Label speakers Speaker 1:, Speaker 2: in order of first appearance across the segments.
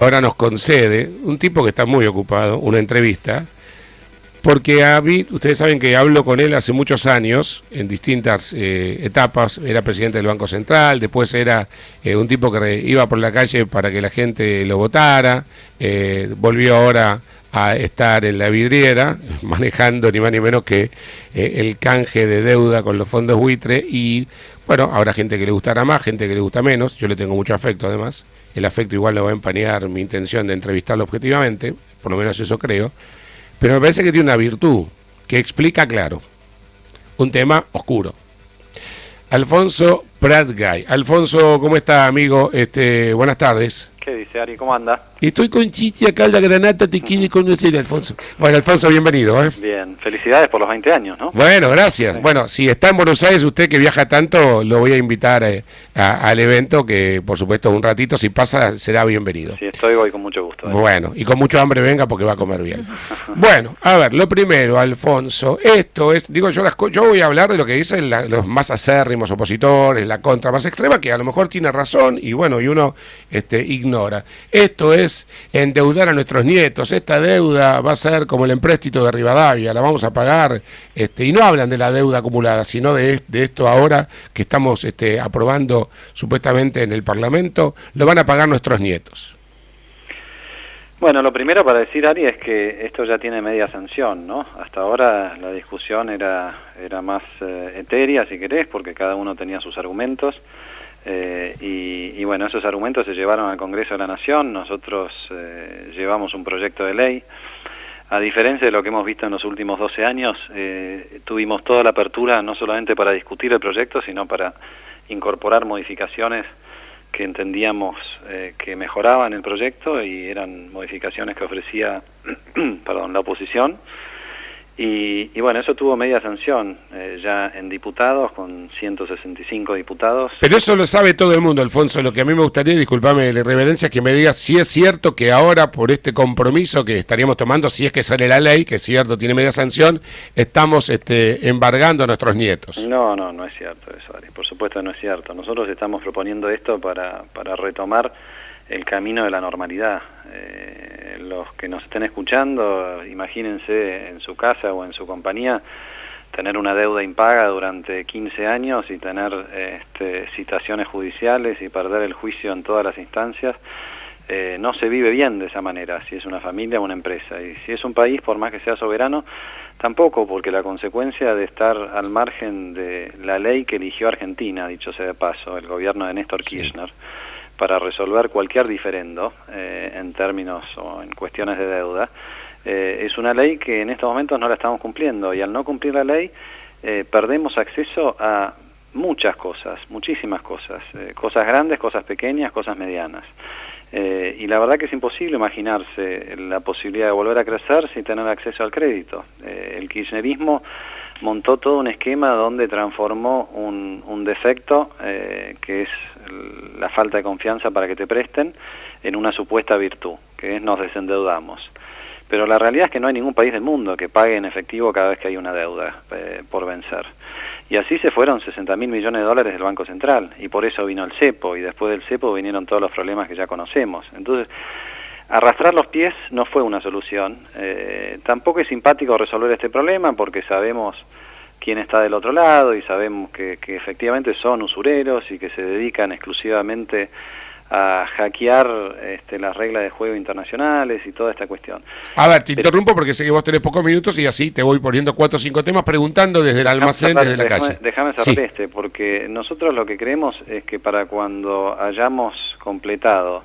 Speaker 1: Ahora nos concede un tipo que está muy ocupado, una entrevista, porque a mí, ustedes saben que hablo con él hace muchos años, en distintas etapas. Era presidente del Banco Central, después era un tipo que iba por la calle para que la gente lo votara, volvió ahora a estar en la vidriera, manejando ni más ni menos que el canje de deuda con los fondos buitre. Y bueno, habrá gente que le gustará más, gente que le gusta menos. Yo le tengo mucho afecto, además. El afecto igual no va a empañar mi intención de entrevistarlo objetivamente, por lo menos eso creo. Pero me parece que tiene una virtud que explica claro un tema oscuro. Alfonso Pratgay. Alfonso, ¿cómo está, amigo? Buenas tardes.
Speaker 2: ¿Qué dice, Ari? ¿Cómo anda?
Speaker 1: Estoy con Chichi acá, la granata te quiere conocer, Alfonso. Bueno, Alfonso, bienvenido, ¿eh?
Speaker 2: Bien, felicidades por los 20 años, ¿no?
Speaker 1: Bueno, gracias. Sí. Bueno, si está en Buenos Aires, usted que viaja tanto, lo voy a invitar al evento, que por supuesto un ratito, si pasa, será bienvenido.
Speaker 2: Sí, voy con mucho gusto.
Speaker 1: Bueno, y con mucho hambre venga porque va a comer bien. Bueno, a ver, lo primero, Alfonso, esto es, digo yo, yo voy a hablar de lo que dicen los más acérrimos opositores, la contra más extrema, que a lo mejor tiene razón, y bueno, y uno ignora. Esto es endeudar a nuestros nietos. Esta deuda va a ser como el empréstito de Rivadavia, la vamos a pagar, y no hablan de la deuda acumulada, sino de esto ahora que estamos aprobando supuestamente en el Parlamento, lo van a pagar nuestros nietos.
Speaker 2: Bueno, lo primero para decir, Ari, es que esto ya tiene media sanción, ¿no? Hasta ahora la discusión era más etérea, si querés, porque cada uno tenía sus argumentos. Y bueno, esos argumentos se llevaron al Congreso de la Nación. Nosotros llevamos un proyecto de ley. A diferencia de lo que hemos visto en los últimos 12 años, tuvimos toda la apertura no solamente para discutir el proyecto, sino para incorporar modificaciones que entendíamos que mejoraban el proyecto, y eran modificaciones que ofrecía la oposición. Y bueno, eso tuvo media sanción ya en diputados, con 165 diputados.
Speaker 1: Pero eso lo sabe todo el mundo, Alfonso. Lo que a mí me gustaría, disculpame la irreverencia, es que me digas si es cierto que ahora, por este compromiso que estaríamos tomando, si es que sale la ley, que es cierto, tiene media sanción, estamos embargando a nuestros nietos.
Speaker 2: No es cierto eso, Ari. Por supuesto no es cierto. Nosotros estamos proponiendo esto para retomar el camino de la normalidad. Los que nos estén escuchando, imagínense en su casa o en su compañía tener una deuda impaga durante 15 años y tener citaciones judiciales y perder el juicio en todas las instancias. No se vive bien de esa manera, si es una familia o una empresa. Y si es un país, por más que sea soberano, tampoco, porque la consecuencia de estar al margen de la ley que eligió Argentina, dicho sea de paso, el gobierno de Néstor Kirchner, para resolver cualquier diferendo en términos o en cuestiones de deuda, es una ley que en estos momentos no la estamos cumpliendo, y al no cumplir la ley perdemos acceso a muchas cosas, muchísimas cosas, cosas grandes, cosas pequeñas, cosas medianas. Y la verdad que es imposible imaginarse la posibilidad de volver a crecer sin tener acceso al crédito. El kirchnerismo montó todo un esquema donde transformó un defecto, que es la falta de confianza para que te presten, en una supuesta virtud, que es nos desendeudamos. Pero la realidad es que no hay ningún país del mundo que pague en efectivo cada vez que hay una deuda por vencer. Y así se fueron 60.000 millones de dólares del Banco Central, y por eso vino el cepo, y después del cepo vinieron todos los problemas que ya conocemos. Entonces, arrastrar los pies no fue una solución. Tampoco es simpático resolver este problema, porque sabemos quién está del otro lado y sabemos que efectivamente son usureros y que se dedican exclusivamente a hackear las reglas de juego internacionales y toda esta cuestión.
Speaker 1: A ver, te interrumpo porque sé que vos tenés pocos minutos y así te voy poniendo 4 o 5 temas preguntando desde el almacén, desde la calle.
Speaker 2: Déjame cerrar porque nosotros lo que creemos es que para cuando hayamos completado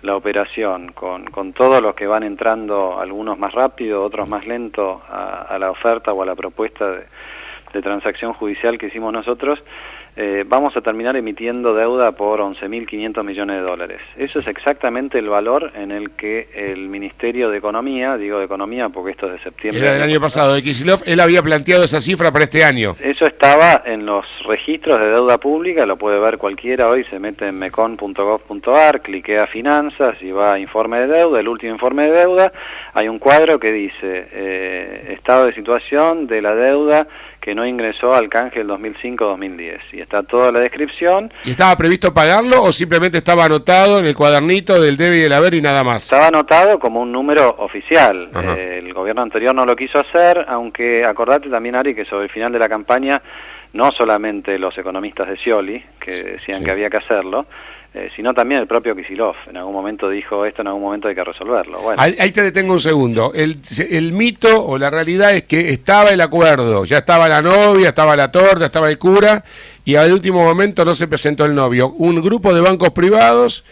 Speaker 2: la operación con todos los que van entrando, algunos más rápido, otros más lento, a la oferta o a la propuesta de transacción judicial que hicimos nosotros, vamos a terminar emitiendo deuda por 11.500 millones de dólares. Eso es exactamente el valor en el que el Ministerio de Economía, digo de Economía porque esto es de septiembre...
Speaker 1: Era del año pasado, de Kicillof, él había planteado esa cifra para este año.
Speaker 2: Eso estaba en los registros de deuda pública, lo puede ver cualquiera hoy, se mete en mecon.gov.ar, cliquea finanzas y va a informe de deuda, el último informe de deuda, hay un cuadro que dice estado de situación de la deuda que que no ingresó al canje del 2005-2010. Y está toda la descripción.
Speaker 1: ¿Y estaba previsto pagarlo o simplemente estaba anotado en el cuadernito del debe y del haber y nada más?
Speaker 2: Estaba anotado como un número oficial. El gobierno anterior no lo quiso hacer, aunque acordate también, Ari, que sobre el final de la campaña, no solamente los economistas de Scioli, que decían que había que hacerlo, sino también el propio Kicillof. En algún momento dijo esto, en algún momento hay que resolverlo. Bueno.
Speaker 1: Ahí te detengo un segundo. El mito o la realidad es que estaba el acuerdo, ya estaba la novia, estaba la torta, estaba el cura, y al último momento no se presentó el novio. Un grupo de bancos privados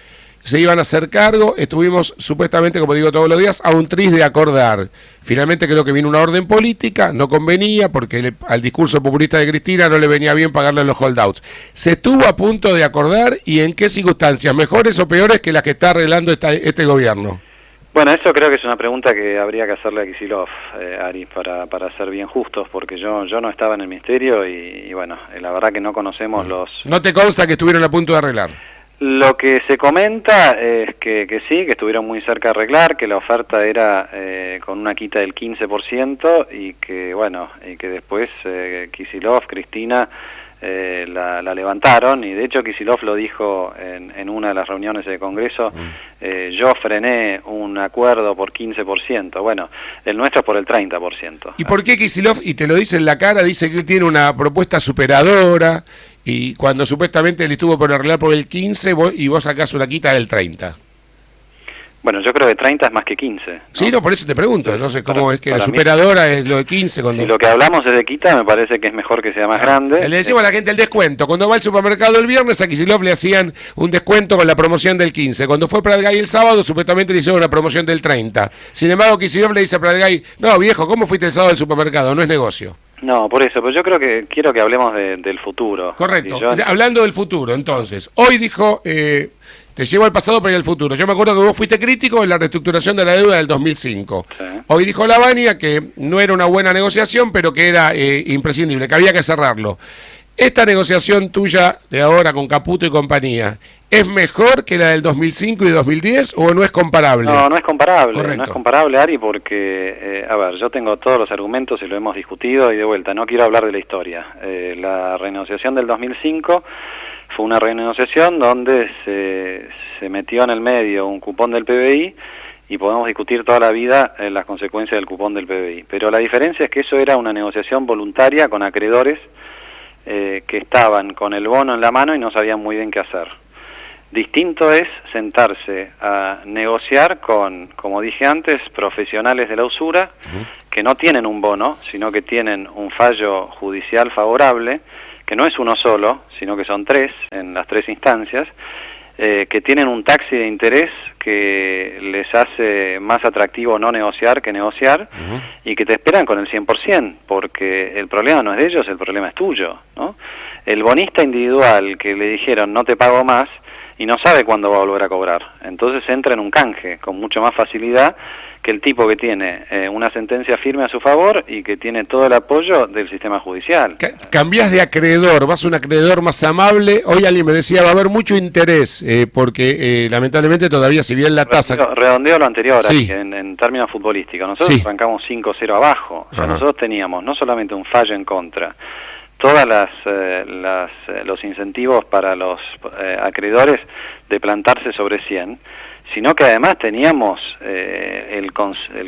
Speaker 1: se iban a hacer cargo, estuvimos supuestamente, como digo todos los días, a un tris de acordar. Finalmente creo que vino una orden política, no convenía porque al discurso populista de Cristina no le venía bien pagarle los holdouts. ¿Se estuvo a punto de acordar y en qué circunstancias? ¿Mejores o peores que las que está arreglando este gobierno?
Speaker 2: Bueno, eso creo que es una pregunta que habría que hacerle a Kicillof, Ari, para ser bien justos, porque yo no estaba en el ministerio y bueno, la verdad que no conocemos los...
Speaker 1: ¿No te consta que estuvieron a punto de arreglar?
Speaker 2: Lo que se comenta es que sí, que estuvieron muy cerca de arreglar, que la oferta era con una quita del 15% y que bueno, y que después Kicillof, Cristina la levantaron, y de hecho Kicillof lo dijo en una de las reuniones del Congreso, yo frené un acuerdo por 15%, bueno, el nuestro es por el 30%.
Speaker 1: ¿Y por qué Kicillof, y te lo dice en la cara, dice que tiene una propuesta superadora, y cuando supuestamente le estuvo por arreglar por el 15 y vos sacás una quita del 30?
Speaker 2: Bueno, yo creo que 30 es más que 15, ¿no?
Speaker 1: Sí, no, por eso te pregunto, no sé cómo es que la superadora es lo de 15. Cuando...
Speaker 2: Si lo que hablamos es de quita, me parece que es mejor que sea más grande.
Speaker 1: Le decimos a la gente el descuento. Cuando va al supermercado el viernes, a Kicillof le hacían un descuento con la promoción del 15. Cuando fue Pratgay el sábado, supuestamente le hicieron una promoción del 30. Sin embargo, Kicillof le dice a Pratgay, no, viejo, ¿cómo fuiste el sábado al supermercado? No es negocio.
Speaker 2: No, por eso, pero yo creo que quiero que hablemos del futuro.
Speaker 1: Correcto. Hablando del futuro, entonces, hoy dijo... te llevo al pasado pero y al futuro. Yo me acuerdo que vos fuiste crítico en la reestructuración de la deuda del 2005. Sí. Hoy dijo Lavagna que no era una buena negociación, pero que era imprescindible, que había que cerrarlo. Esta negociación tuya de ahora con Caputo y compañía, ¿es mejor que la del 2005 y 2010 o no es comparable?
Speaker 2: No, no es comparable.
Speaker 1: Correcto.
Speaker 2: No es comparable, Ari, porque, a ver, yo tengo todos los argumentos y lo hemos discutido y de vuelta, no quiero hablar de la historia. La renegociación del 2005... fue una renegociación donde se metió en el medio un cupón del PBI y podemos discutir toda la vida las consecuencias del cupón del PBI. Pero la diferencia es que eso era una negociación voluntaria con acreedores que estaban con el bono en la mano y no sabían muy bien qué hacer. Distinto es sentarse a negociar con, como dije antes, profesionales de la usura que no tienen un bono, sino que tienen un fallo judicial favorable, que no es uno solo, sino que son tres en las tres instancias, que tienen un taxi de interés que les hace más atractivo no negociar que negociar, y que te esperan con el 100%, porque el problema no es de ellos, el problema es tuyo, ¿no? El bonista individual que le dijeron no te pago más, y no sabe cuándo va a volver a cobrar, entonces entra en un canje con mucho más facilidad que el tipo que tiene una sentencia firme a su favor y que tiene todo el apoyo del sistema judicial.
Speaker 1: Cambiás de acreedor, vas a un acreedor más amable. Hoy alguien me decía, va a haber mucho interés, porque lamentablemente todavía, si bien la tasa...
Speaker 2: Redondeo lo anterior,
Speaker 1: sí.
Speaker 2: en términos futbolísticos. Nosotros arrancamos 5-0 abajo. O sea, nosotros teníamos no solamente un fallo en contra, todas los incentivos para los acreedores de plantarse sobre 100, sino que además teníamos el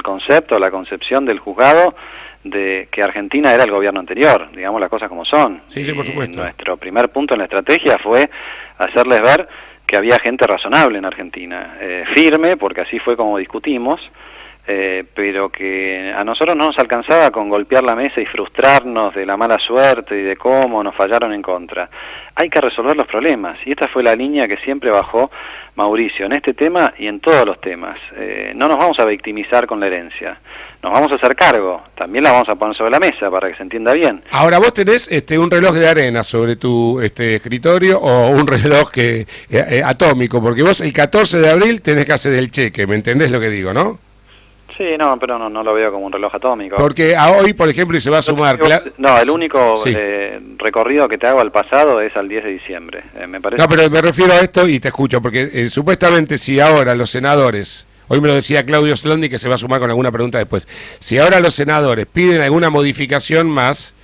Speaker 2: concepto, la concepción del juzgado de que Argentina era el gobierno anterior, digamos las cosas como son.
Speaker 1: Sí, sí, por supuesto.
Speaker 2: Nuestro primer punto en la estrategia fue hacerles ver que había gente razonable en Argentina, firme, porque así fue como discutimos, pero que a nosotros no nos alcanzaba con golpear la mesa y frustrarnos de la mala suerte y de cómo nos fallaron en contra. Hay que resolver los problemas, y esta fue la línea que siempre bajó Mauricio en este tema y en todos los temas. No nos vamos a victimizar con la herencia, nos vamos a hacer cargo, también la vamos a poner sobre la mesa para que se entienda bien.
Speaker 1: Ahora, vos tenés un reloj de arena sobre tu escritorio, o un reloj atómico, porque vos el 14 de abril tenés que hacer el cheque, ¿me entendés lo que digo, no?
Speaker 2: Sí, no, pero no lo veo como un reloj atómico.
Speaker 1: Porque a hoy, por ejemplo, y se va a sumar...
Speaker 2: No, el único recorrido que te hago al pasado es al 10 de diciembre, me parece.
Speaker 1: No, pero me refiero a esto y te escucho, porque supuestamente si ahora los senadores, hoy me lo decía Claudio Slondi, que se va a sumar con alguna pregunta después, si ahora los senadores piden alguna modificación más,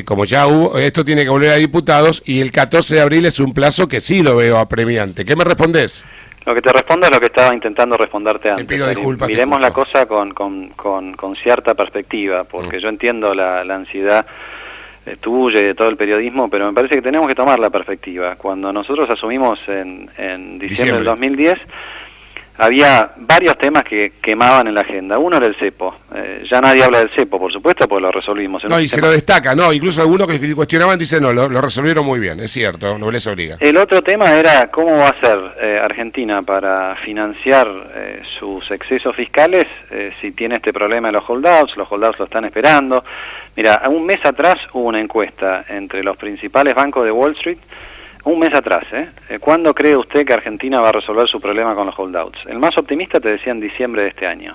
Speaker 1: como ya hubo, esto tiene que volver a diputados y el 14 de abril es un plazo que sí lo veo apremiante. ¿Qué me respondés?
Speaker 2: Lo que te respondo es lo que estaba intentando responderte antes.
Speaker 1: Te pido disculpas.
Speaker 2: Miremos la cosa con cierta perspectiva, porque yo entiendo la ansiedad tuya y de todo el periodismo, pero me parece que tenemos que tomar la perspectiva. Cuando nosotros asumimos en diciembre del 2010, había varios temas que quemaban en la agenda. Uno era el cepo. Ya nadie habla del cepo, por supuesto, porque lo resolvimos.
Speaker 1: No, y se lo destaca, no, incluso algunos que cuestionaban dicen, no, lo resolvieron muy bien, es cierto, no les obliga.
Speaker 2: El otro tema era cómo va a ser Argentina para financiar sus excesos fiscales si tiene este problema de los holdouts lo están esperando. Mira, un mes atrás hubo una encuesta entre los principales bancos de Wall Street. Un mes atrás, ¿cuándo cree usted que Argentina va a resolver su problema con los holdouts? El más optimista te decía en diciembre de este año.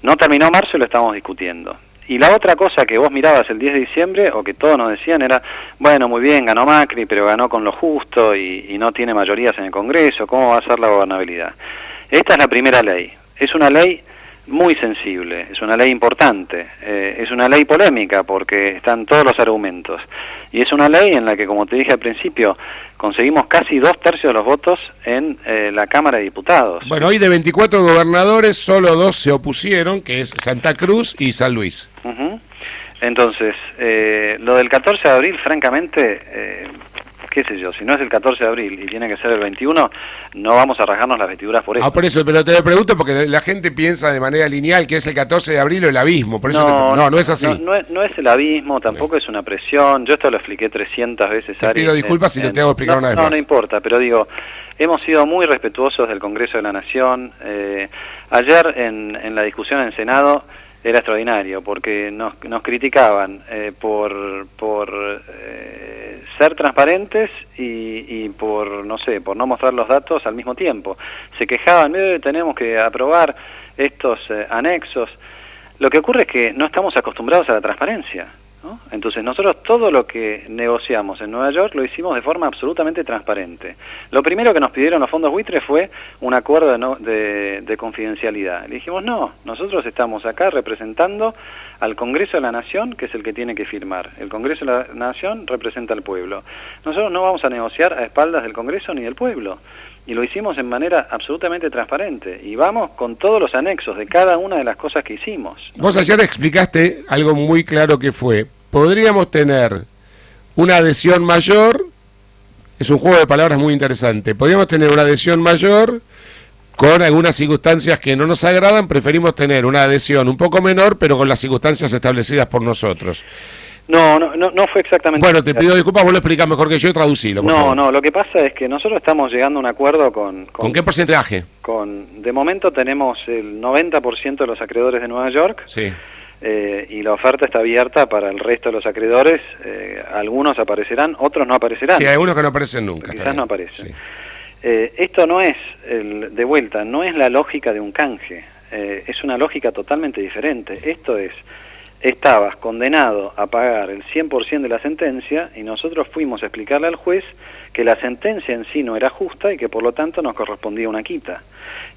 Speaker 2: No terminó marzo y lo estamos discutiendo. Y la otra cosa que vos mirabas el 10 de diciembre, o que todos nos decían, era, bueno, muy bien, ganó Macri, pero ganó con lo justo y no tiene mayorías en el Congreso, ¿cómo va a ser la gobernabilidad? Esta es la primera ley. Es una ley muy sensible, es una ley importante, es una ley polémica porque están todos los argumentos. Y es una ley en la que, como te dije al principio, conseguimos casi 2/3 de los votos en la Cámara de Diputados.
Speaker 1: Bueno, hoy de 24 gobernadores, solo 2 se opusieron, que es Santa Cruz y San Luis.
Speaker 2: Entonces, lo del 14 de abril, francamente, qué sé yo, si no es el 14 de abril y tiene que ser el 21, no vamos a rasgarnos las vestiduras por eso.
Speaker 1: Ah, por eso, pero te lo pregunto porque la gente piensa de manera lineal que es el 14 de abril o el abismo, por eso no es así.
Speaker 2: No es el abismo, tampoco es una presión, yo esto lo expliqué 300 veces.
Speaker 1: Te pido disculpas si lo tengo que explicar una vez más.
Speaker 2: No importa, pero digo, hemos sido muy respetuosos del Congreso de la Nación. Ayer en la discusión en el Senado era extraordinario porque nos criticaban por ser transparentes y por no mostrar los datos al mismo tiempo. Se quejaban, tenemos que aprobar estos anexos. Lo que ocurre es que no estamos acostumbrados a la transparencia, ¿no? Entonces nosotros todo lo que negociamos en Nueva York lo hicimos de forma absolutamente transparente. Lo primero que nos pidieron los fondos buitres fue un acuerdo de confidencialidad. Le dijimos, no, nosotros estamos acá representando al Congreso de la Nación, que es el que tiene que firmar. El Congreso de la Nación representa al pueblo. Nosotros no vamos a negociar a espaldas del Congreso ni del pueblo. Y lo hicimos en manera absolutamente transparente. Y vamos con todos los anexos de cada una de las cosas que hicimos, ¿no?
Speaker 1: Vos ayer explicaste algo muy claro que fue, podríamos tener una adhesión mayor, es un juego de palabras muy interesante, podríamos tener una adhesión mayor con algunas circunstancias que no nos agradan, preferimos tener una adhesión un poco menor, pero con las circunstancias establecidas por nosotros.
Speaker 2: No fue exactamente.
Speaker 1: Bueno, te pido disculpas, vos lo explicás mejor que yo, traducilo, por favor.
Speaker 2: No, lo que pasa es que nosotros estamos llegando a un acuerdo con
Speaker 1: qué porcentaje?
Speaker 2: De momento tenemos el 90% de los acreedores de Nueva York.
Speaker 1: Sí.
Speaker 2: Y la oferta está abierta para el resto de los acreedores. Algunos aparecerán, otros no aparecerán.
Speaker 1: Sí, hay algunos que no aparecen nunca.
Speaker 2: Quizás no aparecen.
Speaker 1: Sí.
Speaker 2: Esto no es, de vuelta, no es la lógica de un canje. Es una lógica totalmente diferente. Esto es, estabas condenado a pagar el 100% de la sentencia y nosotros fuimos a explicarle al juez que la sentencia en sí no era justa y que por lo tanto nos correspondía una quita.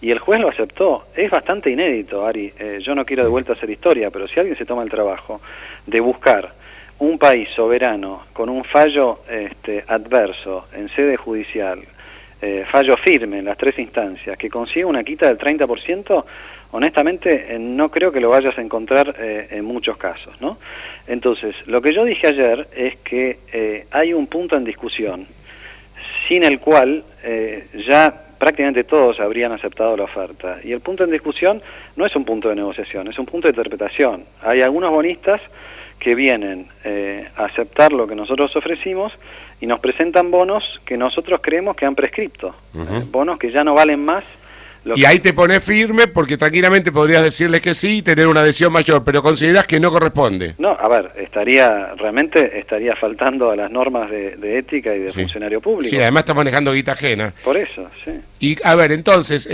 Speaker 2: Y el juez lo aceptó. Es bastante inédito, Ari. Yo no quiero de vuelta hacer historia, pero si alguien se toma el trabajo de buscar un país soberano con un fallo adverso en sede judicial, fallo firme en las 3 instancias, que consiga una quita del 30%, honestamente no creo que lo vayas a encontrar en muchos casos, ¿no? Entonces, lo que yo dije ayer es que hay un punto en discusión sin el cual ya prácticamente todos habrían aceptado la oferta. Y el punto en discusión no es un punto de negociación, es un punto de interpretación. Hay algunos bonistas que vienen a aceptar lo que nosotros ofrecimos y nos presentan bonos que nosotros creemos que han prescripto, bonos que ya no valen más.
Speaker 1: Y ahí te pones firme porque tranquilamente podrías decirles que sí y tener una adhesión mayor, pero considerás que no corresponde.
Speaker 2: No, a ver, realmente estaría faltando a las normas de ética y de funcionario público.
Speaker 1: Sí, además está manejando guita ajena.
Speaker 2: Por eso, sí.
Speaker 1: Y a ver, entonces,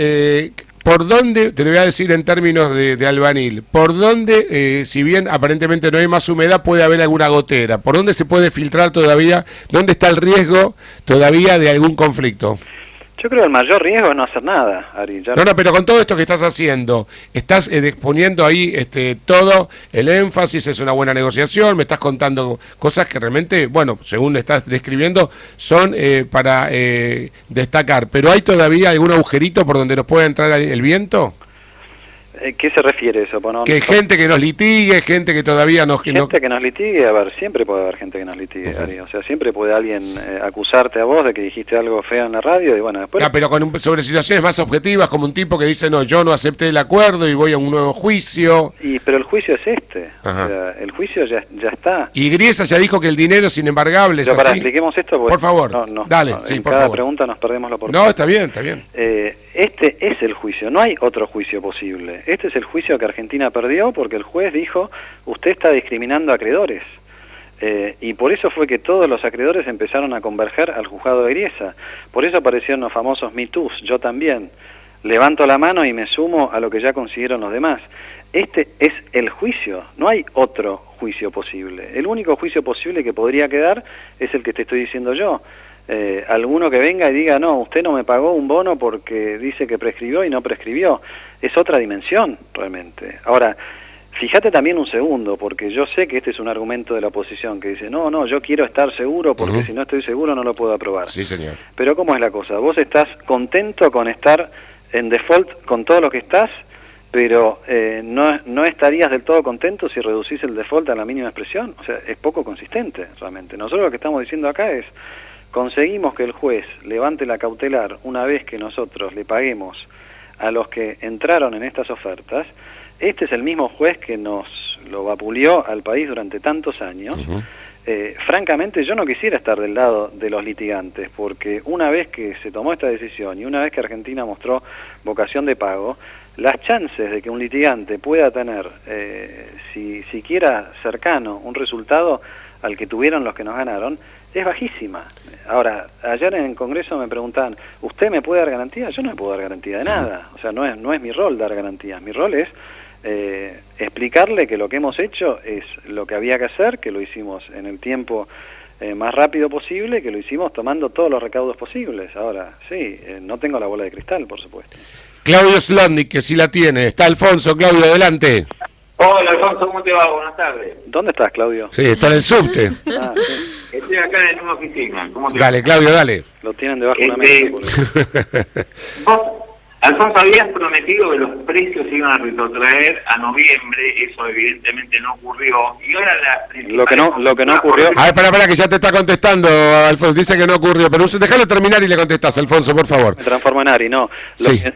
Speaker 1: ¿por dónde, te lo voy a decir en términos de albanil, por dónde, si bien aparentemente no hay más humedad, puede haber alguna gotera? ¿Por dónde se puede filtrar todavía? ¿Dónde está el riesgo todavía de algún conflicto?
Speaker 2: Yo creo que el mayor riesgo es no hacer nada, Ari.
Speaker 1: No, pero con todo esto que estás haciendo, estás poniendo ahí todo el énfasis, es una buena negociación, me estás contando cosas que realmente, bueno, según estás describiendo, son para destacar. ¿Pero hay todavía algún agujerito por donde nos pueda entrar el viento?
Speaker 2: ¿Qué se refiere eso? Bueno,
Speaker 1: que gente que nos litigue, gente que todavía nos...
Speaker 2: Gente que nos litigue, a ver, siempre puede haber gente que nos litigue, Ari. O sea, siempre puede alguien acusarte a vos de que dijiste algo feo en la radio y bueno, después...
Speaker 1: No, pero sobre situaciones más objetivas, como un tipo que dice, no, yo no acepté el acuerdo y voy a un nuevo juicio.
Speaker 2: Pero el juicio es este, o sea, el juicio ya está.
Speaker 1: Y Griesa ya dijo que el dinero es inembargable, ¿es así?
Speaker 2: Expliquemos esto, porque
Speaker 1: por favor, dale,
Speaker 2: en
Speaker 1: por
Speaker 2: cada
Speaker 1: favor.
Speaker 2: pregunta nos perdemos la oportunidad.
Speaker 1: No, está bien.
Speaker 2: Este es el juicio, no hay otro juicio posible. Este es el juicio que Argentina perdió porque el juez dijo, usted está discriminando a acreedores. Y por eso fue que todos los acreedores empezaron a converger al juzgado de Griesa. Por eso aparecieron los famosos Me Too's, yo también. Levanto la mano y me sumo a lo que ya consiguieron los demás. Este es el juicio, no hay otro juicio posible. El único juicio posible que podría quedar es el que te estoy diciendo yo. Alguno que venga y diga, no, usted no me pagó un bono porque dice que prescribió y no prescribió. Es otra dimensión, realmente. Ahora, fíjate también un segundo, porque yo sé que este es un argumento de la oposición que dice, no, yo quiero estar seguro porque si no estoy seguro no lo puedo aprobar.
Speaker 1: Sí, señor.
Speaker 2: Pero ¿cómo es la cosa? Vos estás contento con estar en default con todo lo que estás, pero no estarías del todo contento si reducís el default a la mínima expresión. O sea, es poco consistente, realmente. Nosotros lo que estamos diciendo acá es, conseguimos que el juez levante la cautelar una vez que nosotros le paguemos a los que entraron en estas ofertas. Este es el mismo juez que nos lo vapuleó al país durante tantos años. Francamente, yo no quisiera estar del lado de los litigantes, porque una vez que se tomó esta decisión y una vez que Argentina mostró vocación de pago, las chances de que un litigante pueda tener, si siquiera cercano, un resultado al que tuvieron los que nos ganaron, es bajísima. Ahora, ayer en el Congreso me preguntaban, ¿usted me puede dar garantía? Yo no me puedo dar garantía de nada. O sea, no es mi rol dar garantías. Mi rol es explicarle que lo que hemos hecho es lo que había que hacer, que lo hicimos en el tiempo más rápido posible, que lo hicimos tomando todos los recaudos posibles. Ahora, sí, no tengo la bola de cristal, por supuesto.
Speaker 1: Claudio Slotnick, que sí la tiene. Está Alfonso. Claudio, adelante.
Speaker 3: Hola, Alfonso, ¿cómo te va? Buenas tardes.
Speaker 2: ¿Dónde estás, Claudio?
Speaker 1: Sí, está en el subte.
Speaker 2: Sí.
Speaker 3: Estoy acá en una oficina. ¿Cómo te
Speaker 1: Dale, Claudio, dale.
Speaker 2: Lo tienen debajo de la mesa.
Speaker 3: Vos, Alfonso, habías prometido que los precios se iban a retrotraer a noviembre. Eso evidentemente no ocurrió. Y ahora
Speaker 2: lo que no ocurrió...
Speaker 1: A ver, para, que ya te está contestando, Alfonso. Dice que no ocurrió, pero déjalo terminar y le contestás, Alfonso, por favor.
Speaker 2: Me transformo en Ari, no.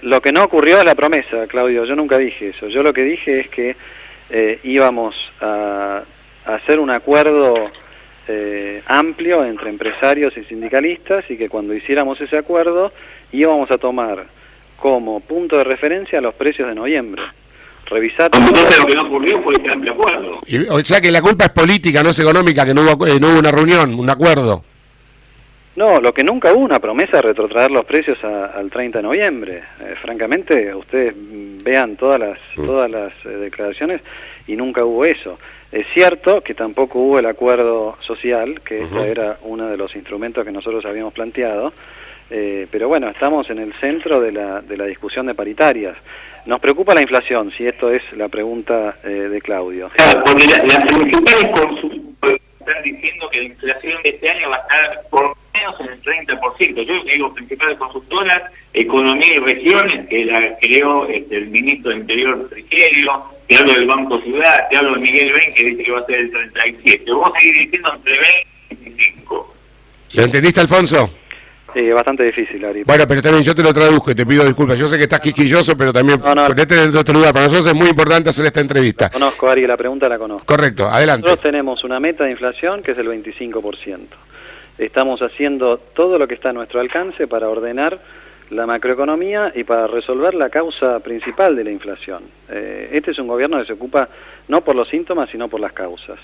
Speaker 2: Lo que no ocurrió es la promesa, Claudio. Yo nunca dije eso. Yo lo que dije es que íbamos a hacer un acuerdo amplio entre empresarios y sindicalistas y que cuando hiciéramos ese acuerdo íbamos a tomar como punto de referencia los precios de noviembre. Revisar...
Speaker 3: Entonces lo que no ocurrió fue ese amplio acuerdo.
Speaker 1: O sea que la culpa es política, no es económica, que no hubo una reunión, un acuerdo.
Speaker 2: No, lo que nunca hubo una promesa de retrotraer los precios al 30 de noviembre. Francamente, ustedes vean todas las declaraciones y nunca hubo eso. Es cierto que tampoco hubo el acuerdo social, que este era uno de los instrumentos que nosotros habíamos planteado, pero bueno, estamos en el centro de la discusión de paritarias. Nos preocupa la inflación, si esto es la pregunta de Claudio.
Speaker 3: Claro, porque las principales consultoras están diciendo que la inflación de este año va a estar por menos en el 30%. Yo digo principales consultoras, Economía y Regiones, que la creó el ministro del Interior Frigerio, te hablo del Banco Ciudad, te hablo de Miguel Ben, que dice que va a ser el 37%. Vos seguís diciendo entre 20 y 25%.
Speaker 1: ¿Lo entendiste, Alfonso?
Speaker 2: Sí, es bastante difícil, Ari.
Speaker 1: Bueno, pero también yo te lo traduzco y te pido disculpas. Yo sé que estás quisquilloso, pero también ponete en otro lugar. Para nosotros es muy importante hacer esta entrevista.
Speaker 2: La conozco, Ari, la pregunta la conozco.
Speaker 1: Correcto, adelante.
Speaker 2: Nosotros tenemos una meta de inflación que es el 25%. Estamos haciendo todo lo que está a nuestro alcance para ordenar la macroeconomía y para resolver la causa principal de la inflación. Este es un gobierno que se ocupa no por los síntomas, sino por las causas.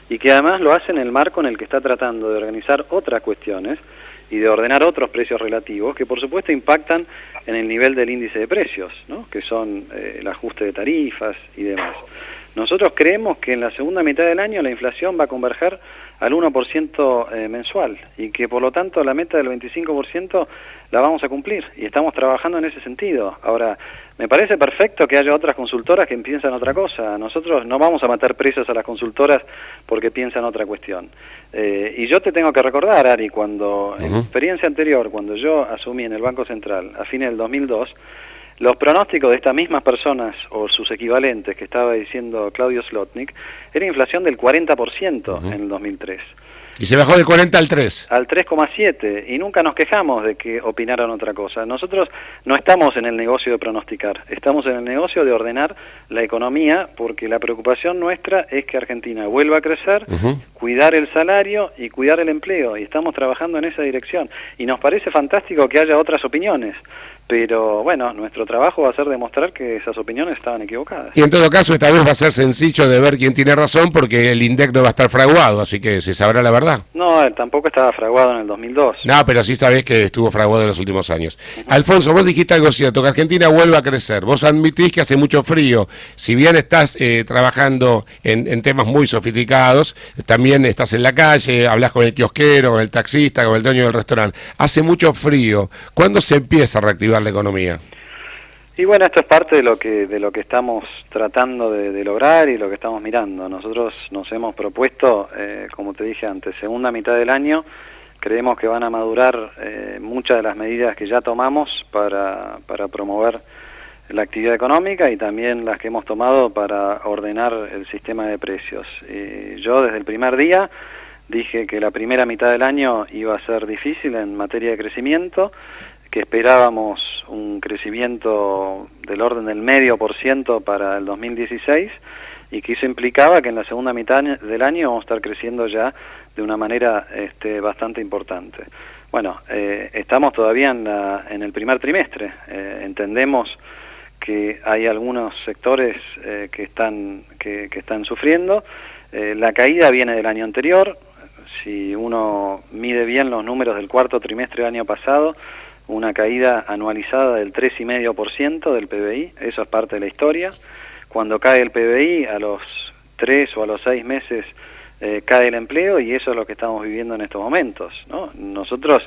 Speaker 2: Y que además lo hace en el marco en el que está tratando de organizar otras cuestiones y de ordenar otros precios relativos que por supuesto impactan en el nivel del índice de precios, ¿no? Que son el ajuste de tarifas y demás. Nosotros creemos que en la segunda mitad del año la inflación va a converger al 1% mensual, y que por lo tanto la meta del 25% la vamos a cumplir, y estamos trabajando en ese sentido. Ahora, me parece perfecto que haya otras consultoras que piensan otra cosa. Nosotros no vamos a meter presos a las consultoras porque piensan otra cuestión. Y yo te tengo que recordar, Ari, cuando en mi experiencia anterior, cuando yo asumí en el Banco Central a fines del 2002, los pronósticos de estas mismas personas o sus equivalentes que estaba diciendo Claudio Zlotnik era inflación del 40% en el 2003.
Speaker 1: Y se bajó del 40 al 3.
Speaker 2: Al 3,7, y nunca nos quejamos de que opinaran otra cosa. Nosotros no estamos en el negocio de pronosticar, estamos en el negocio de ordenar la economía, porque la preocupación nuestra es que Argentina vuelva a crecer, cuidar el salario y cuidar el empleo, y estamos trabajando en esa dirección. Y nos parece fantástico que haya otras opiniones, pero bueno, nuestro trabajo va a ser demostrar que esas opiniones estaban equivocadas.
Speaker 1: Y en todo caso, esta vez va a ser sencillo de ver quién tiene razón, porque el INDEC no va a estar fraguado, así que se sabrá la verdad.
Speaker 2: No, él tampoco estaba fraguado en el 2002.
Speaker 1: No, pero sí sabés que estuvo fraguado en los últimos años. Alfonso, vos dijiste algo cierto, que Argentina vuelva a crecer. Vos admitís que hace mucho frío. Si bien estás trabajando en temas muy sofisticados, también estás en la calle, hablas con el kiosquero, con el taxista, con el dueño del restaurante. Hace mucho frío. ¿Cuándo se empieza a reactivar la economía?
Speaker 2: Y bueno, esto es parte de lo que estamos tratando de lograr y lo que estamos mirando. Nosotros nos hemos propuesto, como te dije antes, segunda mitad del año, creemos que van a madurar muchas de las medidas que ya tomamos para promover la actividad económica, y también las que hemos tomado para ordenar el sistema de precios. Yo desde el primer día dije que la primera mitad del año iba a ser difícil en materia de crecimiento, que esperábamos un crecimiento del orden del 0,5% para el 2016, y que eso implicaba que en la segunda mitad del año vamos a estar creciendo ya de una manera bastante importante. Bueno, estamos todavía en el primer trimestre. Entendemos que hay algunos sectores que están sufriendo. La caída viene del año anterior. Si uno mide bien los números del cuarto trimestre del año pasado, una caída anualizada del 3,5% del PBI, eso es parte de la historia. Cuando cae el PBI, a los 3 o a los 6 meses cae el empleo, y eso es lo que estamos viviendo en estos momentos, ¿no? Nosotros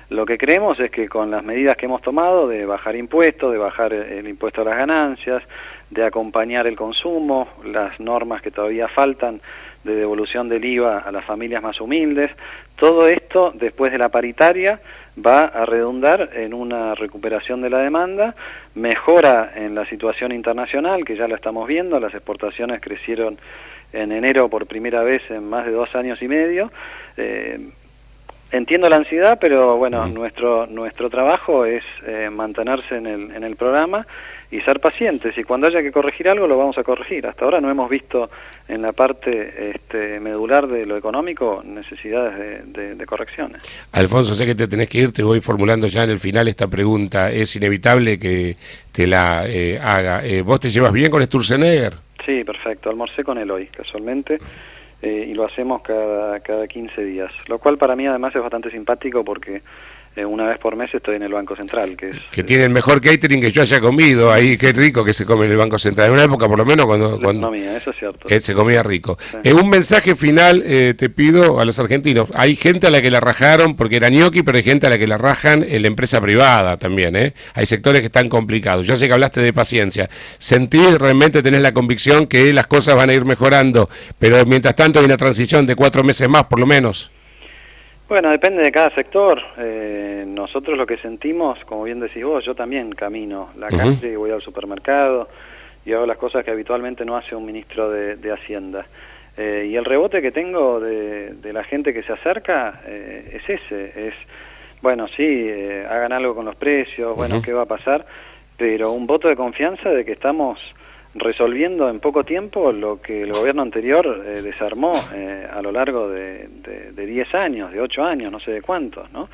Speaker 2: lo que creemos es que con las medidas que hemos tomado de bajar impuestos, de bajar el impuesto a las ganancias, de acompañar el consumo, las normas que todavía faltan de devolución del IVA a las familias más humildes, todo esto después de la paritaria va a redundar en una recuperación de la demanda, mejora en la situación internacional, que ya lo estamos viendo. Las exportaciones crecieron en enero por primera vez en más de 2 años y medio. Entiendo la ansiedad, pero bueno, nuestro trabajo es mantenerse en el programa y ser pacientes, y cuando haya que corregir algo lo vamos a corregir. Hasta ahora no hemos visto en la parte medular de lo económico necesidades de correcciones.
Speaker 1: Alfonso, sé que te tenés que ir, te voy formulando ya en el final esta pregunta. Es inevitable que te la haga. ¿Vos te llevas bien con Sturzenegger?
Speaker 2: Sí, perfecto. Almorcé con él hoy, casualmente, y lo hacemos cada 15 días, lo cual para mí además es bastante simpático, porque una vez por mes estoy en el Banco Central, que tiene el mejor catering que yo haya comido ahí. Qué rico que se come en el Banco Central. En una época, por lo menos, cuando eso es cierto,
Speaker 1: se comía rico.
Speaker 2: Sí.
Speaker 1: Un mensaje final te pido a los argentinos. Hay gente a la que la rajaron porque era ñoqui, pero hay gente a la que la rajan en la empresa privada también, Hay sectores que están complicados. Yo sé que hablaste de paciencia. ¿Sentís, realmente tenés la convicción que las cosas van a ir mejorando, pero mientras tanto hay una transición de 4 meses más, por lo menos?
Speaker 2: Bueno, depende de cada sector. Nosotros lo que sentimos, como bien decís vos, yo también camino la calle, voy al supermercado y hago las cosas que habitualmente no hace un ministro de Hacienda. Y el rebote que tengo de la gente que se acerca es ese. Bueno, sí, hagan algo con los precios, bueno, ¿qué va a pasar? Pero un voto de confianza de que estamos resolviendo en poco tiempo lo que el gobierno anterior desarmó a lo largo de 10 años, de 8 años, no sé de cuántos, ¿no?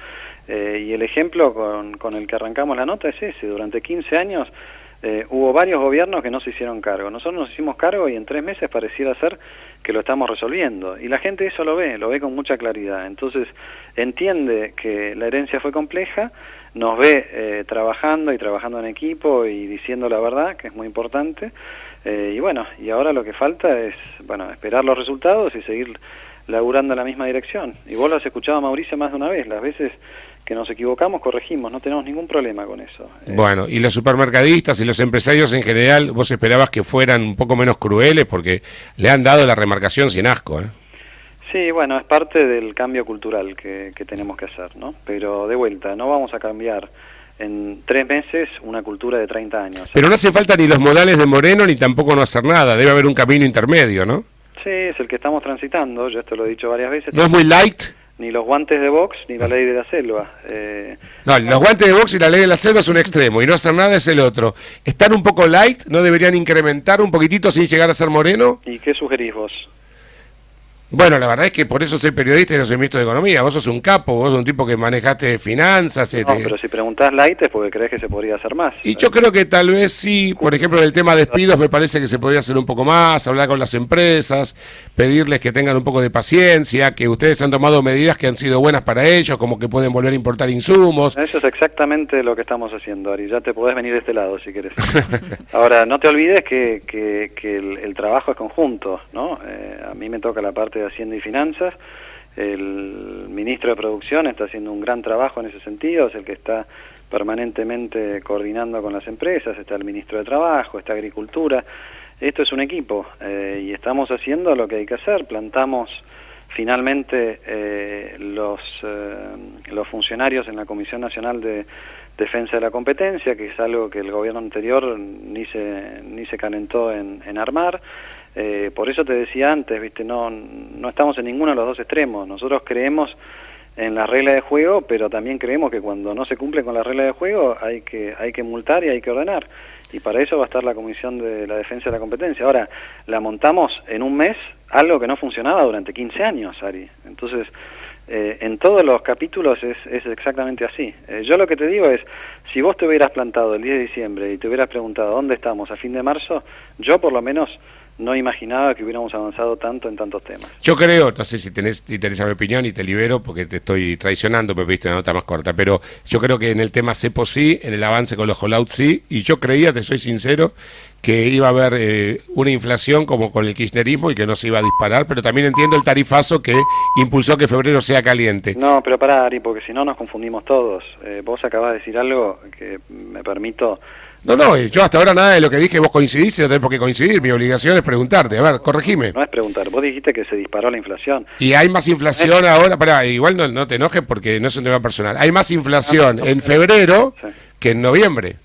Speaker 2: Y el ejemplo con el que arrancamos la nota es ese. Durante 15 años hubo varios gobiernos que no se hicieron cargo. Nosotros nos hicimos cargo y en 3 meses pareciera ser que lo estamos resolviendo. Y la gente eso lo ve con mucha claridad. Entonces entiende que la herencia fue compleja, nos ve trabajando en equipo y diciendo la verdad, que es muy importante. Y bueno, y ahora lo que falta es, bueno, esperar los resultados y seguir laburando en la misma dirección. Y vos lo has escuchado a Mauricio más de una vez, las veces que nos equivocamos corregimos, no tenemos ningún problema con eso.
Speaker 1: Bueno, y los supermercadistas y los empresarios en general, vos esperabas que fueran un poco menos crueles porque le han dado la remarcación sin asco, ¿eh?
Speaker 2: Sí, bueno, es parte del cambio cultural que tenemos que hacer, ¿no? Pero de vuelta, no vamos a cambiar en 3 meses una cultura de 30 años.
Speaker 1: Pero no hace falta ni los modales de Moreno ni tampoco no hacer nada, debe haber un camino intermedio, ¿no?
Speaker 2: Sí, es el que estamos transitando, yo esto lo he dicho varias veces.
Speaker 1: ¿No es muy light?
Speaker 2: Ni los guantes de box, ni la ley de la selva.
Speaker 1: No, los guantes de box y la ley de la selva es un extremo, y no hacer nada es el otro. ¿Están un poco light? ¿No deberían incrementar un poquitito sin llegar a ser Moreno?
Speaker 2: ¿Y qué sugerís vos?
Speaker 1: Bueno, la verdad es que por eso soy periodista y no soy ministro de Economía. Vos sos un capo, vos sos un tipo que manejaste finanzas.
Speaker 2: No, pero si preguntás light es porque crees que se podría hacer más.
Speaker 1: Y yo creo que tal vez sí, por ejemplo, el tema de despidos me parece que se podría hacer un poco más, hablar con las empresas, pedirles que tengan un poco de paciencia, que ustedes han tomado medidas que han sido buenas para ellos, como que pueden volver a importar insumos.
Speaker 2: Eso es exactamente lo que estamos haciendo, Ari. Ya te podés venir de este lado si querés. Ahora, no te olvides que el trabajo es conjunto, ¿no? A mí me toca la parte de Hacienda y Finanzas, el ministro de Producción está haciendo un gran trabajo en ese sentido, es el que está permanentemente coordinando con las empresas, está el ministro de Trabajo, está Agricultura, esto es un equipo y estamos haciendo lo que hay que hacer, plantamos finalmente los funcionarios en la Comisión Nacional de Defensa de la Competencia, que es algo que el gobierno anterior ni se calentó en armar. Por eso te decía antes, viste, no estamos en ninguno de los dos extremos. Nosotros creemos en la regla de juego, pero también creemos que cuando no se cumple con la regla de juego hay que multar y hay que ordenar. Y para eso va a estar la Comisión de la Defensa de la Competencia. Ahora, la montamos en un mes, algo que no funcionaba durante 15 años, Ari. Entonces, en todos los capítulos es exactamente así. Yo lo que te digo es, si vos te hubieras plantado el 10 de diciembre y te hubieras preguntado dónde estamos a fin de marzo, yo por lo menos no imaginaba que hubiéramos avanzado tanto en tantos temas.
Speaker 1: Yo creo, no sé si te interesa mi opinión y te libero porque te estoy traicionando, me pediste una nota más corta, pero yo creo que en el tema cepo sí, en el avance con los hollout sí, y yo creía, te soy sincero, que iba a haber una inflación como con el kirchnerismo y que no se iba a disparar, pero también entiendo el tarifazo que impulsó que febrero sea caliente.
Speaker 2: No, pero pará, Ari, porque si no nos confundimos todos. Vos acabás de decir algo que me permito...
Speaker 1: No, yo hasta ahora nada de lo que dije vos coincidís, no tenés por qué coincidir, mi obligación es preguntarte, a ver, corregime.
Speaker 2: No es preguntar, vos dijiste que se disparó la inflación.
Speaker 1: Y hay más inflación ahora, pará, igual no te enojes porque no es un tema personal, hay más inflación en febrero que en noviembre.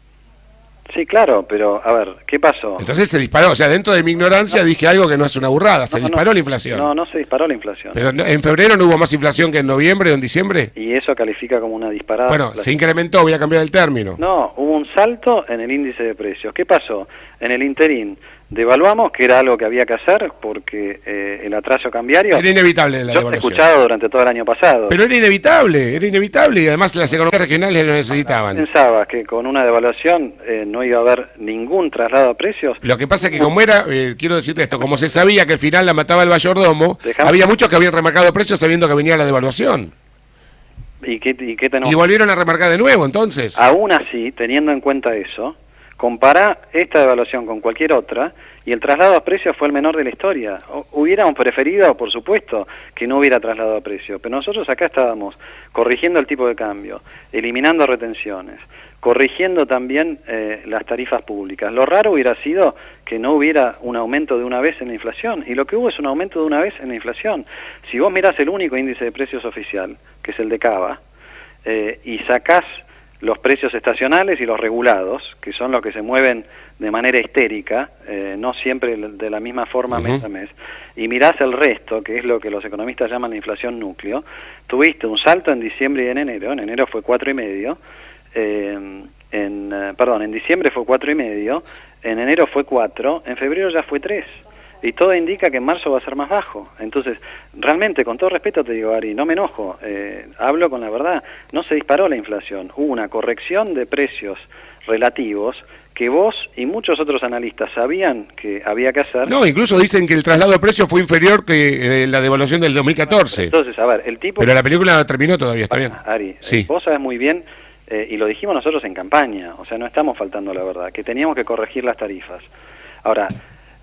Speaker 2: Sí, claro, pero a ver, ¿qué pasó?
Speaker 1: Entonces se disparó, o sea, dentro de mi ignorancia dije algo que no es una burrada, se disparó la inflación.
Speaker 2: No se disparó la inflación.
Speaker 1: Pero en febrero no hubo más inflación que en noviembre o en diciembre.
Speaker 2: Y eso califica como una disparada.
Speaker 1: Bueno, se incrementó, voy a cambiar el término.
Speaker 2: No, hubo un salto en el índice de precios. ¿Qué pasó? En el interín devaluamos, que era algo que había que hacer porque el atraso cambiario...
Speaker 1: Era inevitable la
Speaker 2: devaluación. Yo te he escuchado durante todo el año pasado.
Speaker 1: Pero era inevitable y además las economías regionales lo necesitaban.
Speaker 2: Pensabas que con una devaluación no iba a haber ningún traslado a precios.
Speaker 1: Lo que pasa es que como era, quiero decirte esto, como se sabía que al final la mataba el mayordomo, había muchos que habían remarcado precios sabiendo que venía la devaluación.
Speaker 2: ¿Y qué tenemos?
Speaker 1: Y volvieron a remarcar de nuevo, entonces.
Speaker 2: Aún así, teniendo en cuenta eso, compara esta devaluación con cualquier otra y el traslado a precios fue el menor de la historia. Hubiéramos preferido, por supuesto, que no hubiera traslado a precios, pero nosotros acá estábamos corrigiendo el tipo de cambio, eliminando retenciones, corrigiendo también las tarifas públicas. Lo raro hubiera sido que no hubiera un aumento de una vez en la inflación, y lo que hubo es un aumento de una vez en la inflación. Si vos mirás el único índice de precios oficial, que es el de Cava, y sacás los precios estacionales y los regulados, que son los que se mueven de manera histérica, no siempre de la misma forma mes a mes, y mirás el resto, que es lo que los economistas llaman la inflación núcleo, tuviste un salto en diciembre y en enero fue 4,5%, en diciembre fue 4,5%, en enero fue 4%, en febrero ya fue 3%. Y todo indica que en marzo va a ser más bajo. Entonces, realmente, con todo respeto te digo, Ari, no me enojo, hablo con la verdad, no se disparó la inflación, hubo una corrección de precios relativos que vos y muchos otros analistas sabían que había que hacer.
Speaker 1: No, incluso dicen que el traslado de precios fue inferior que la devaluación del 2014.
Speaker 2: Entonces, a ver, el tipo...
Speaker 1: Pero la película no terminó todavía, está bien.
Speaker 2: Ari,
Speaker 1: sí.
Speaker 2: Vos sabés muy bien, y lo dijimos nosotros en campaña, o sea, no estamos faltando la verdad, que teníamos que corregir las tarifas. Ahora,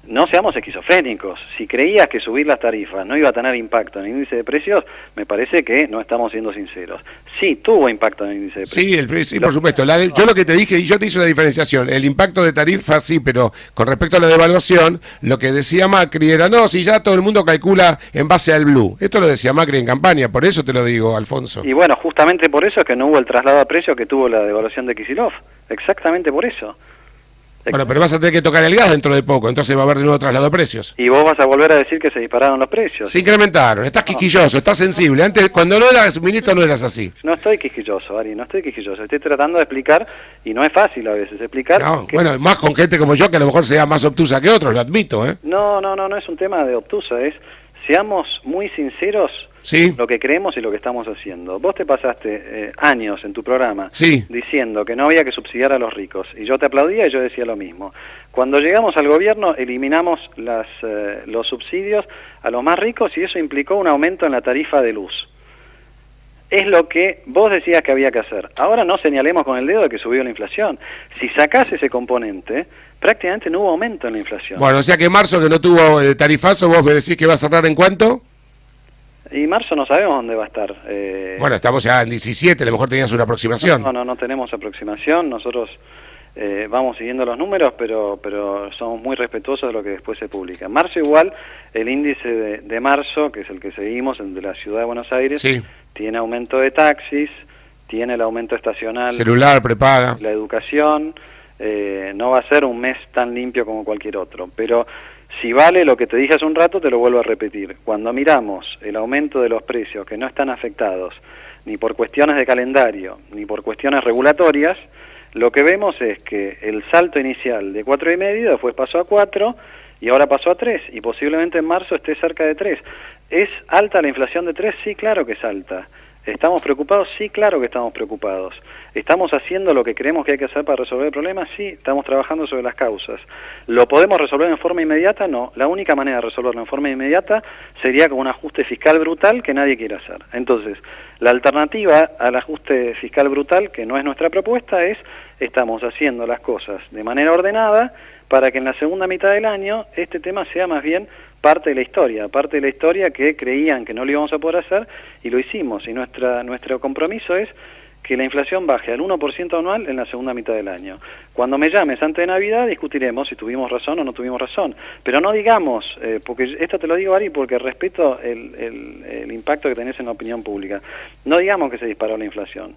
Speaker 2: no seamos esquizofrénicos. Si creías que subir las tarifas no iba a tener impacto en el índice de precios, me parece que no estamos siendo sinceros. Sí, tuvo impacto en el índice de precios.
Speaker 1: Sí, por supuesto. Yo lo que te dije, y yo te hice una diferenciación, el impacto de tarifas sí, pero con respecto a la devaluación, lo que decía Macri era, no, si ya todo el mundo calcula en base al blue. Esto lo decía Macri en campaña, por eso te lo digo, Alfonso.
Speaker 2: Y bueno, justamente por eso es que no hubo el traslado a precio que tuvo la devaluación de Kicillof. Exactamente por eso.
Speaker 1: Bueno, pero vas a tener que tocar el gas dentro de poco, entonces va a haber de nuevo traslado de precios.
Speaker 2: Y vos vas a volver a decir que se dispararon los precios.
Speaker 1: Se incrementaron, estás quisquilloso, estás sensible. Antes, cuando no eras ministro, no eras así.
Speaker 2: No estoy quisquilloso, Ari, no estoy quisquilloso. Estoy tratando de explicar, y no es fácil a veces explicar.
Speaker 1: No, bueno, más con gente como yo, que a lo mejor sea más obtusa que otros, lo admito, ¿eh?
Speaker 2: No es un tema de obtusa, seamos muy sinceros.
Speaker 1: Sí.
Speaker 2: Lo que creemos y lo que estamos haciendo. Vos te pasaste años en tu programa
Speaker 1: sí.
Speaker 2: diciendo que no había que subsidiar a los ricos, y yo te aplaudía y yo decía lo mismo. Cuando llegamos al gobierno eliminamos los subsidios a los más ricos, y eso implicó un aumento en la tarifa de luz. Es lo que vos decías que había que hacer. Ahora no señalemos con el dedo de que subió la inflación. Si sacás ese componente, prácticamente no hubo aumento en la inflación.
Speaker 1: Bueno, o sea que marzo, que no tuvo tarifazo, vos me decís que va a cerrar ¿en cuánto?
Speaker 2: Y marzo no sabemos dónde va a estar.
Speaker 1: Bueno, estamos ya en 17, a lo mejor tenías una aproximación.
Speaker 2: No tenemos aproximación. Nosotros vamos siguiendo los números, pero somos muy respetuosos de lo que después se publica. En marzo igual, el índice de marzo, que es el que seguimos, el de la Ciudad de Buenos Aires,
Speaker 1: sí.
Speaker 2: Tiene aumento de taxis, tiene el aumento estacional.
Speaker 1: Celular, prepaga.
Speaker 2: La educación. No va a ser un mes tan limpio como cualquier otro, pero si vale lo que te dije hace un rato, te lo vuelvo a repetir. Cuando miramos el aumento de los precios que no están afectados ni por cuestiones de calendario ni por cuestiones regulatorias, lo que vemos es que el salto inicial de 4,5 después pasó a 4 y ahora pasó a 3, y posiblemente en marzo esté cerca de 3. ¿Es alta la inflación de 3? Sí, claro que es alta. ¿Estamos preocupados? Sí, claro que estamos preocupados. ¿Estamos haciendo lo que creemos que hay que hacer para resolver el problema? Sí, estamos trabajando sobre las causas. ¿Lo podemos resolver en forma inmediata? No. La única manera de resolverlo en forma inmediata sería con un ajuste fiscal brutal que nadie quiere hacer. Entonces, la alternativa al ajuste fiscal brutal, que no es nuestra propuesta, es estamos haciendo las cosas de manera ordenada para que en la segunda mitad del año este tema sea más bien parte de la historia que creían que no lo íbamos a poder hacer y lo hicimos. Y nuestro compromiso es que la inflación baje al 1% anual en la segunda mitad del año. Cuando me llames antes de Navidad discutiremos si tuvimos razón o no tuvimos razón. Pero no digamos, porque esto te lo digo, Ari, porque respeto el impacto que tenés en la opinión pública. No digamos que se disparó la inflación.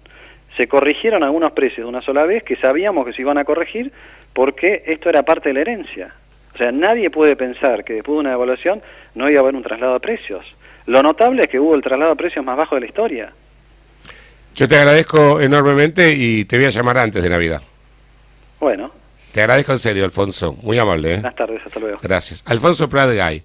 Speaker 2: Se corrigieron algunos precios de una sola vez que sabíamos que se iban a corregir porque esto era parte de la herencia. O sea, nadie puede pensar que después de una devaluación no iba a haber un traslado de precios. Lo notable es que hubo el traslado de precios más bajo de la historia.
Speaker 1: Yo te agradezco enormemente y te voy a llamar antes de Navidad.
Speaker 2: Bueno.
Speaker 1: Te agradezco en serio, Alfonso. Muy amable.
Speaker 2: Buenas tardes, hasta luego.
Speaker 1: Gracias. Alfonso Prat-Gay.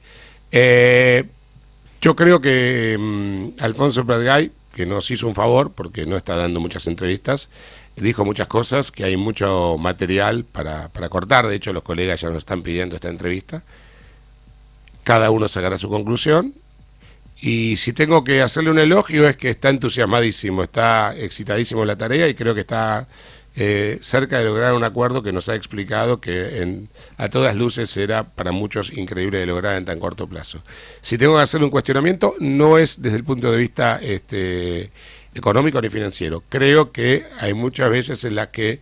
Speaker 1: Yo creo que Alfonso Prat-Gay, que nos hizo un favor porque no está dando muchas entrevistas, dijo muchas cosas, que hay mucho material para cortar. De hecho, los colegas ya nos están pidiendo esta entrevista. Cada uno sacará su conclusión. Y si tengo que hacerle un elogio es que está entusiasmadísimo, está excitadísimo en la tarea y creo que está cerca de lograr un acuerdo que nos ha explicado que a todas luces era para muchos increíble de lograr en tan corto plazo. Si tengo que hacerle un cuestionamiento, no es desde el punto de vista económico ni financiero. Creo que hay muchas veces en las que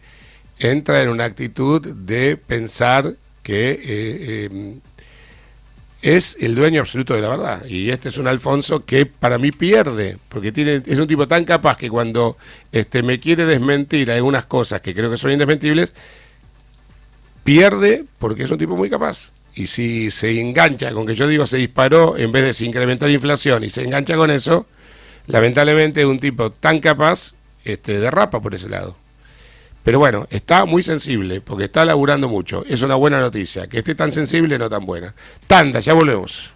Speaker 1: entra en una actitud de pensar que es el dueño absoluto de la verdad, y este es un Alfonso que para mí pierde, porque es un tipo tan capaz que cuando me quiere desmentir algunas cosas que creo que son indesmentibles, pierde porque es un tipo muy capaz. Y si se engancha con que yo digo se disparó en vez de se incrementó la inflación y se engancha con eso, lamentablemente un tipo tan capaz derrapa por ese lado. Pero bueno, está muy sensible, porque está laburando mucho. Es una buena noticia. Que esté tan sensible, no tan buena. Tanda, ya volvemos.